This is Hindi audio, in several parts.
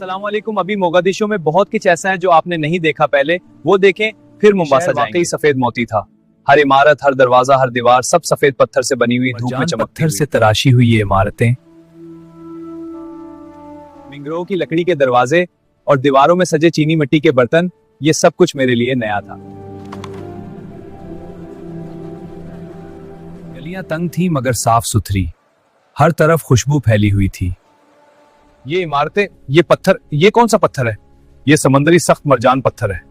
अस्सलाम वालेकुम। अभी मोगादिशो में बहुत कुछ ऐसा है जो आपने नहीं देखा पहले, वो देखें फिर मुंबासा जाएंगे। वाकई सफेद मोती था। हर इमारत, हर दरवाजा, हर दीवार सब सफेद पत्थर से बनी हुई, धूप में चमकती हुई। से तराशी हुई ये इमारतें, मिंगरों की लकड़ी के दरवाजे और दीवारों में सजे चीनी मिट्टी के बर्तन, ये सब कुछ मेरे लिए नया था। गलियां तंग थी मगर साफ सुथरी, हर तरफ खुशबू फैली हुई थी। ये इमारतें, ये पत्थर, ये कौन सा पत्थर है? ये समंदरी सख्त मरजान पत्थर है।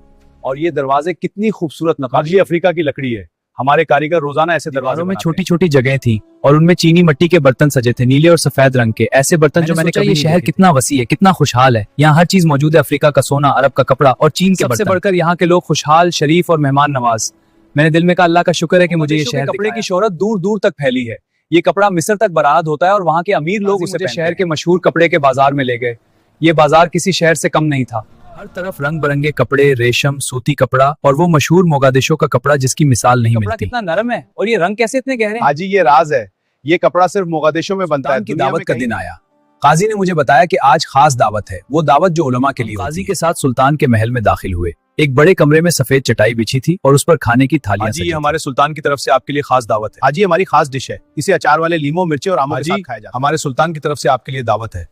और ये दरवाजे कितनी खूबसूरत नक्काशी अफ्रीका की लकड़ी है। हमारे कारीगर रोजाना ऐसे दरवाजों में छोटी छोटी जगह थी और उनमें चीनी मिट्टी के बर्तन सजे थे, नीले और सफेद रंग के। ऐसे बर्तन जो मैंने कभी ये शहर कितना वसी है, कितना खुशहाल है। यहाँ हर चीज मौजूद है, अफ्रीका का सोना, अरब का कपड़ा और चीन के बर्तन। सबसे बढ़कर यहाँ के लोग खुशहाल, शरीफ और मेहमान नवाज। मैंने दिल में कहा अल्लाह का शुक्र है कि मुझे ये शहर कपड़े की शोहरत दूर दूर तक फैली है। ये कपड़ा मिस्र तक बरामद होता है और वहाँ के अमीर लोग उसे शहर के मशहूर कपड़े के बाजार में ले गए। ये बाजार किसी शहर से कम नहीं था। हर तरफ रंग बिरंगे कपड़े, रेशम, सूती कपड़ा और वो मशहूर मोगादिशो का कपड़ा जिसकी मिसाल नहीं मिलती। कितना नरम है और ये रंग कैसे इतने गहरे हैं? हाजी ये राज है, ये कपड़ा सिर्फ मोगादिशो में बनता है। की दावत का दिन आया। काजी ने मुझे बताया कि आज खास दावत है, वो दावत जो उलमा के लिए। काजी के साथ सुल्तान के महल में दाखिल हुए। एक बड़े कमरे में सफेद चटाई बिछी थी और उस पर खाने की थालियां सजी थी। हमारे सुल्तान की तरफ से आपके लिए खास दावत है। हाजी हमारी खास डिश है, इसे अचार वाले लीमो, मिर्ची और आमों के साथ खाया जाता है। हमारे सुल्तान की तरफ से आपके लिए दावत है।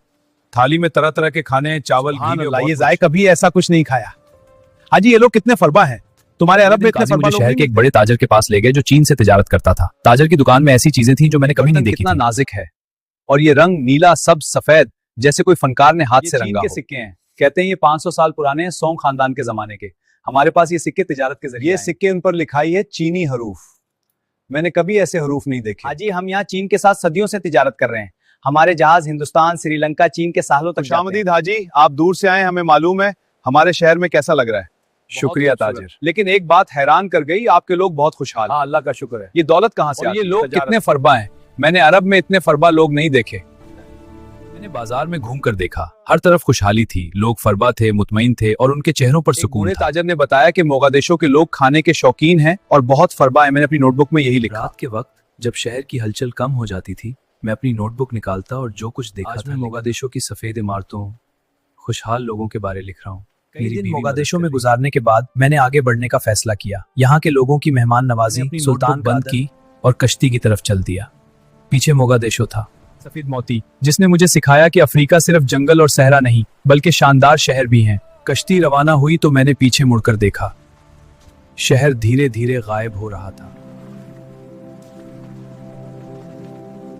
थाली में तरह तरह के खाने, चावल, घी, जाए कभी ऐसा कुछ नहीं खाया। हाजी ये लोग कितने फरबा हैं। तुम्हारे अरब में इतने फरबा लोग शहर के एक बड़े ताजर के पास ले गए जो चीन से तिजारत करता था। ताजर की दुकान में ऐसी चीजें थी जो मैंने कभी नहीं देखी। कितना नाजुक है और ये रंग नीला, सब सफेद, जैसे कोई फनकार ने हाथ से रंगा हो। सिक्के हैं, कहते हैं ये 500 साल पुराने हैं, सोंग खानदान के जमाने के। हमारे पास ये सिक्के तिजारत के जरिए। ये सिक्के उन पर लिखाई है चीनी हरूफ। मैंने कभी ऐसे हरूफ नहीं देखे। हाजी हम यहाँ चीन के साथ सदियों से तिजारत कर रहे हैं। हमारे जहाज हिंदुस्तान, श्रीलंका, चीन के सालों तक जाते हैं। हाजी आप दूर से आए, हमें मालूम है हमारे शहर में कैसा लग रहा है। शुक्रिया ताजिर। लेकिन एक बात हैरान कर गई, आपके लोग बहुत खुशहाल। हाँ अल्लाह का शुक्र है। ये दौलत कहाँ से? ये लोग कितने फरबा हैं। मैंने अरब में इतने फरबा लोग नहीं देखे। मैंने बाजार में घूमकर देखा, हर तरफ खुशहाली थी, लोग फरबा थे, मुतमईन थे और उनके चेहरों पर सुकून था। ताजर ने बताया कि मोगादिशो के लोग खाने के शौकीन हैं और बहुत फरबा है। मैंने अपनी नोटबुक में यही लिखा। रात के वक्त जब शहर की हलचल कम हो जाती थी, मैं अपनी नोटबुक निकालता और जो कुछ देखा था मोगादिशो की सफेद इमारतों, खुशहाल लोगों के बारे लिख रहा हूँ। कई दिन मोगादिशो में गुजारने के बाद मैंने आगे बढ़ने का फैसला किया। यहाँ के लोगों की मेहमान नवाजी सुल्तान बंद की और कश्ती की तरफ चल दिया। पीछे मोगादिशो था, सफेद मोती, जिसने मुझे सिखाया कि अफ्रीका सिर्फ जंगल और सहरा नहीं बल्कि शानदार शहर भी हैं। कश्ती रवाना हुई तो मैंने पीछे मुड़कर देखा, शहर धीरे धीरे गायब हो रहा था।